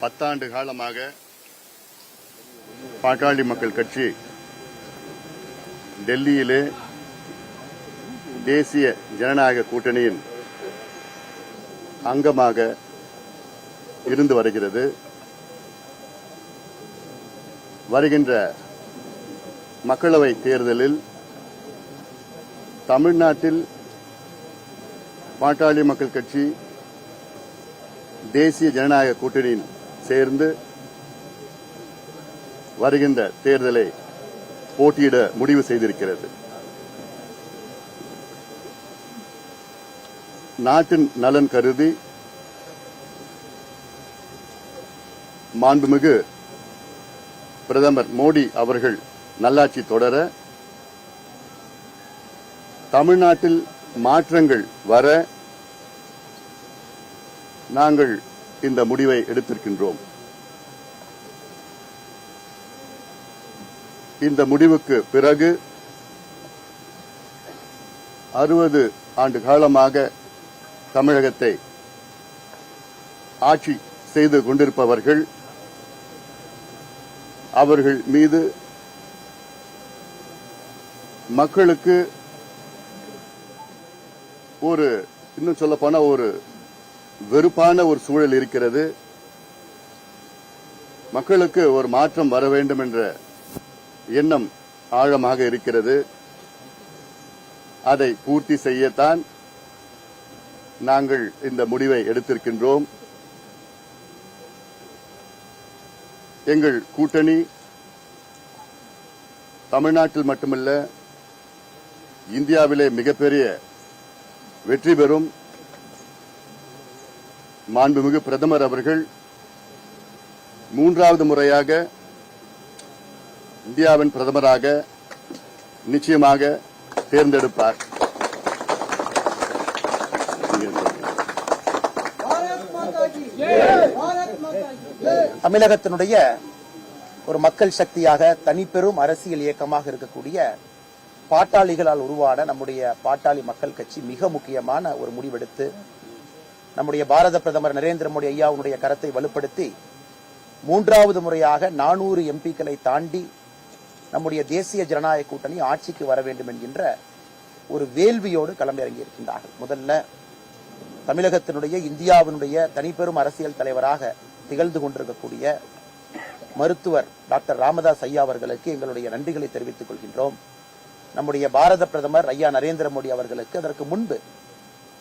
10 ஆண்டு காலமாக பாட்டாளி மக்கள் கட்சி டெல்லியிலே தேசிய ஜனநாயக கூட்டணியின் அங்கமாக இருந்து வருகிறது. வருகின்ற மக்களவை தேர்தலில் தமிழ்நாட்டில் பாட்டாளி மக்கள் கட்சி தேசிய ஜனநாயக கூட்டணியின் சேர்ந்து வருகின்ற தேர்தலை போட்டியிட முடிவு செய்திருக்கிறது. நாட்டின் நலன் கருதி மாண்புமிகு பிரதமர் மோடி அவர்கள் நல்லாட்சி தொடர, தமிழ்நாட்டில் மாற்றங்கள் வர நாங்கள் இந்த முடிவை எடுத்திருக்கின்றோம். இந்த முடிவுக்கு பிறகு 60 ஆண்டு காலமாக தமிழகத்தை ஆட்சி செய்து கொண்டிருப்பவர்கள், அவர்கள் மீது மக்களுக்கு இன்னும் சொல்லப்போனா ஒரு வெறுப்பான ஒரு சூழல் இருக்கிறது. மக்களுக்கு ஒரு மாற்றம் வர வேண்டும் என்ற எண்ணம் ஆழமாக இருக்கிறது. அதை பூர்த்தி செய்யத்தான் நாங்கள் இந்த முடிவை எடுத்திருக்கின்றோம். எங்கள் கூட்டணி தமிழ்நாட்டில் மட்டுமல்ல, இந்தியாவிலே மிகப்பெரிய வெற்றி பெறும். மாண்புமிகு பிரதமர் அவர்கள் 3வது முறையாக இந்தியாவின் பிரதமராக நிச்சயமாக தேர்ந்தெடுப்பார். தமிழகத்தினுடைய ஒரு மக்கள் சக்தியாக தனிப்பெரும் அரசியல் இயக்கமாக இருக்கக்கூடிய பாட்டாளிகளால் உருவான நம்முடைய பாட்டாளி மக்கள் கட்சி மிக முக்கியமான ஒரு முடிவெடுத்து நம்முடைய பாரத பிரதமர் நரேந்திர மோடி ஐயாவுடைய கரத்தை வலுப்படுத்தி 3வது முறையாக 400 எம்பிக்களை தாண்டி நம்முடைய தேசிய ஜனநாயக கூட்டணி ஆட்சிக்கு வர வேண்டும் என்கின்ற ஒரு வேள்வியோடு களமிறங்கி இருக்கின்றார்கள். முதல்ல தமிழகத்தினுடைய இந்தியாவினுடைய தனிப்பெரும் அரசியல் தலைவராக திகழ்ந்து கொண்டிருக்கக்கூடிய மருத்துவர் டாக்டர் ராமதாஸ் ஐயா அவர்களுக்கு எங்களுடைய நன்றிகளை தெரிவித்துக் கொள்கின்றோம். நம்முடைய பாரத பிரதமர் ஐயா நரேந்திர மோடி அவர்களுக்கு, அதற்கு முன்பு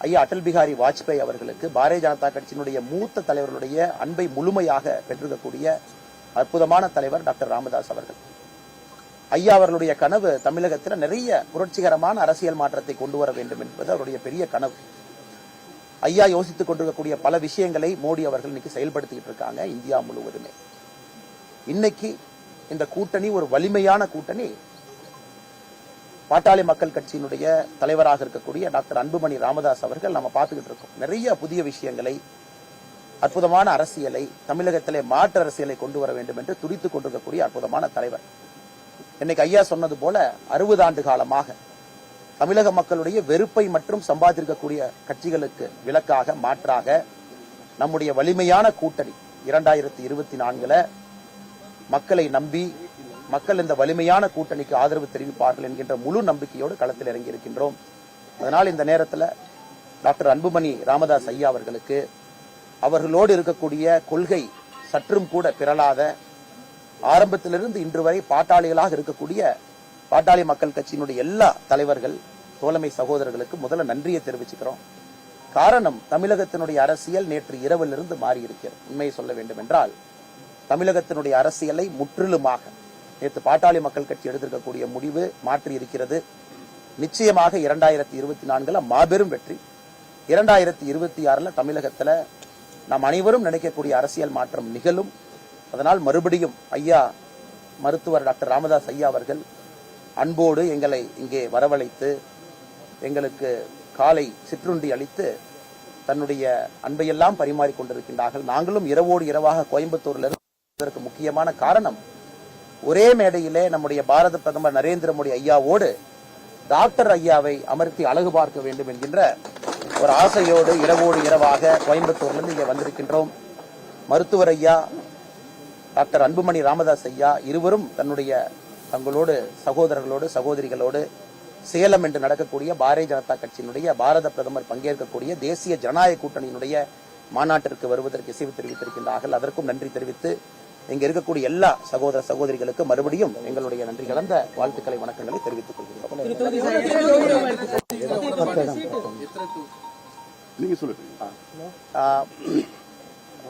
ஐயா அடல் பிகாரி வாஜ்பாய் அவர்களுக்கு, பாரதிய ஜனதா கட்சியினுடைய மூத்த தலைவர்களுடைய அன்பை முழுமையாக பெற்றிருக்கக்கூடிய அற்புதமான தலைவர் டாக்டர் ராமதாஸ் அவர்கள். ஐயா அவர்களுடைய கனவு தமிழகத்தில் நிறைய புரட்சிகரமான அரசியல் மாற்றத்தை கொண்டு வர வேண்டும் என்பது அவருடைய பெரிய கனவு. ஐயா யோசித்துக் கொண்டிருக்கக்கூடிய பல விஷயங்களை மோடி அவர்கள் இன்னைக்கு செயல்படுத்திட்டு இருக்காங்க இந்தியா முழுவதுமே. இன்னைக்கு இந்த கூட்டணி ஒரு வலிமையான கூட்டணி. பாட்டாளி மக்கள் கட்சியினுடைய தலைவராக இருக்கக்கூடிய டாக்டர் அன்புமணி ராமதாஸ் அவர்கள் நம்ம பார்த்துக்கிட்டு இருக்கோம். நிறைய புதிய விஷயங்களை, அற்புதமான அரசியலை, தமிழகத்திலே மாற்று அரசியலை கொண்டு வர வேண்டும் என்று துடித்துக் கொண்டிருக்கக்கூடிய அற்புதமான தலைவர். இன்னைக்கு ஐயா சொன்னது போல 60 ஆண்டு காலமாக தமிழக மக்களுடைய வெறுப்பை மற்றும் சம்பாதிக்கக்கூடிய கட்சிகளுக்கு விலக்காக, மாற்றாக நம்முடைய வலிமையான கூட்டணி 2024 மக்களை நம்பி மக்கள் இந்த வலிமையான கூட்டணிக்கு ஆதரவு தெரிவிப்பார்கள் என்கின்ற முழு நம்பிக்கையோடு களத்தில் இறங்கி இருக்கின்றோம். அதனால் இந்த நேரத்தில் டாக்டர் அன்புமணி ராமதாஸ் ஐயா அவர்களுக்கு, அவர்களோடு இருக்கக்கூடிய கொள்கை சற்றும் கூட பிறளாத, ஆரம்பத்திலிருந்து இன்று வரை பாட்டாளிகளாக இருக்கக்கூடிய பாட்டாளி மக்கள் கட்சியினுடைய எல்லா தலைவர்கள், தோழமை சகோதரர்களுக்கு முதல்ல நன்றியை தெரிவிச்சுக்கிறோம். காரணம், தமிழகத்தினுடைய அரசியல் நேற்று இரவிலிருந்து மாறி இருக்கிறது. உண்மையை சொல்ல வேண்டும் என்றால் தமிழகத்தினுடைய அரசியலை முற்றிலுமாக நேற்று பாட்டாளி மக்கள் கட்சி எடுத்திருக்கக்கூடிய முடிவு மாற்றி இருக்கிறது. நிச்சயமாக 2024 மாபெரும் வெற்றி. 2026 தமிழகத்தில் நாம் அனைவரும் நினைக்கக்கூடிய அரசியல் மாற்றம் நிகழும். அதனால் மறுபடியும் ஐயா மருத்துவர் டாக்டர் ராமதாஸ் ஐயா அவர்கள் அன்போடு எங்களை இங்கே வரவழைத்து எங்களுக்கு காலை சிற்றுண்டி அளித்து தன்னுடைய அன்பையெல்லாம் பரிமாறிக் கொண்டிருக்கின்றார்கள். நாங்களும் இரவோடு இரவாக கோயம்புத்தூரில் இருப்பதற்கு முக்கியமான காரணம், ஒரே மேடையிலே நம்முடைய பாரத பிரதமர் நரேந்திர மோடி ஐயாவோடு டாக்டர் ஐயாவை அமர்த்தி அழகு பார்க்க வேண்டும் என்கின்ற ஒரு ஆசையோடு இரவோடு இரவாக கோயம்புத்தூர்லிருந்து இங்கே வந்திருக்கின்றோம். மருத்துவர் ஐயா டாக்டர் அன்புமணி ராமதாஸ் ஐயா இருவரும் தங்களோடு சகோதரர்களோடு சகோதரிகளோடு சேலம் என்று நடக்கக்கூடிய பாரதிய ஜனதா கட்சியினுடைய பாரத பிரதமர் பங்கேற்கக்கூடிய தேசிய ஜனநாயக கூட்டணியினுடைய மாநாட்டிற்கு வருவதற்கு இசைவு தெரிவித்திருக்கின்றார்கள். அதற்கும் நன்றி தெரிவித்து இங்க இருக்கக்கூடிய எல்லா சகோதர சகோதரிகளுக்கு மறுபடியும் எங்களுடைய நன்றி கலந்த வாழ்த்துக்களை வணக்கங்களை தெரிவித்துக் கொள்கிறோம். நீங்க சொல்லுங்க.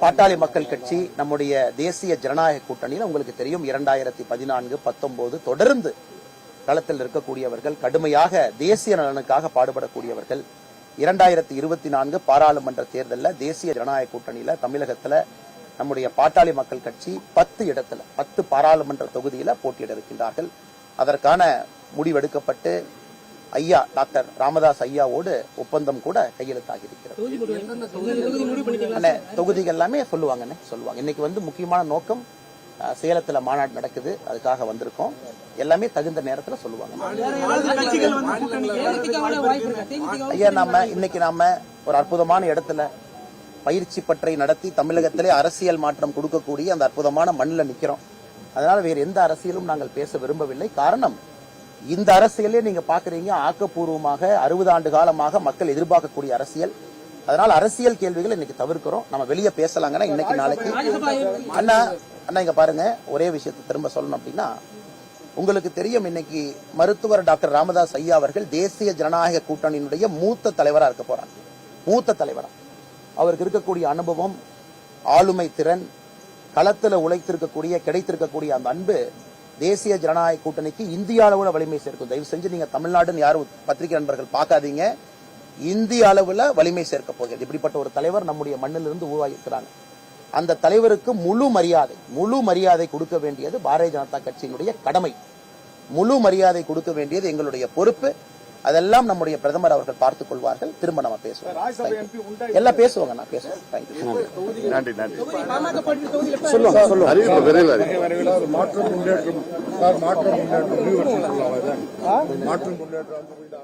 பாட்டாளி மக்கள் கட்சி நம்முடைய தேசிய ஜனநாயக கூட்டணியில் உங்களுக்கு தெரியும் 2014, 19 தொடர்ந்து களத்தில் இருக்கக்கூடியவர்கள், கடுமையாக தேசிய நலனுக்காக பாடுபடக்கூடியவர்கள். 2024 பாராளுமன்ற தேர்தலில் தேசிய ஜனநாயக கூட்டணியில தமிழகத்துல நம்முடைய பாட்டாளி மக்கள் கட்சி 10 பாராளுமன்ற தொகுதியில போட்டியிட இருக்கின்றார்கள். அதற்கான முடிவெடுக்கப்பட்டு ஐயா டாக்டர் ராமதாஸ் ஐயாவோடு ஒப்பந்தம் கூட கையெழுத்தாகி இருக்கிறது. தொகுதிகள் எல்லாமே சொல்லுவாங்க. இன்னைக்கு முக்கியமான நோக்கம் சேலத்துல மாநாடு நடக்குது, அதுக்காக வந்திருக்கோம். எல்லாமே தகுந்த நேரத்துல சொல்லுவாங்க. ஐயா இன்னைக்கு நாம ஒரு அற்புதமான இடத்துல பயிற்சி பற்றை நடத்தி தமிழகத்திலே அரசியல் மாற்றம் கொடுக்கக்கூடிய அந்த அற்புதமான மண்ணில் நிக்கிறோம். அதனால வேறு எந்த அரசியலும் நாங்கள் பேச விரும்பவில்லை. காரணம், இந்த அரசியலே நீங்க பாக்குறீங்க, ஆக்கப்பூர்வமாக 60 ஆண்டு காலமாக மக்கள் எதிர்பார்க்கக்கூடிய அரசியல். அதனால அரசியல் கேள்விகள் இன்னைக்கு தவிர்க்கிறோம். நம்ம வெளியே பேசலாங்கன்னா இன்னைக்கு நாளைக்கு. அண்ணா இங்க பாருங்க, ஒரே விஷயத்தை திரும்ப சொல்லணும் அப்படின்னா, உங்களுக்கு தெரியும் இன்னைக்கு மருத்துவர் டாக்டர் ராமதாஸ் ஐயா அவர்கள் தேசிய ஜனநாயக கூட்டணியினுடைய மூத்த தலைவரா இருக்க போறாங்க. மூத்த தலைவரா அவருக்கு இருக்கக்கூடிய அனுபவம், ஆளுமை திறன், களத்துல கிடைத்திருக்கக்கூடிய அந்த அன்பு தேசிய ஜனநாயக கூட்டணிக்கு இந்திய அளவுல வலிமை சேர்க்கும். தயவு செஞ்சு நீங்க தமிழ்நாடுன்னு யாரும் பத்திரிகை நண்பர்கள் பார்க்காதீங்க. இந்திய அளவுல வலிமை சேர்க்க போகிறது. இப்படிப்பட்ட ஒரு தலைவர் நம்முடைய மண்ணிலிருந்து உருவாகியிருக்கிறாங்க. அந்த தலைவருக்கு முழு மரியாதை கொடுக்க வேண்டியது பாரதிய ஜனதா கட்சியினுடைய கடமை. முழு மரியாதை கொடுக்க வேண்டியது எங்களுடைய பொறுப்பு. அதெல்லாம் நம்முடைய பிரதமர் அவர்கள் பார்த்துக் கொள்வார்கள். திரும்ப நம்ம பேசுவோம். எல்லாம் பேசுவாங்க. நான் பேசுவேன். நன்றி. மாற்றம் முன்னேற்றம்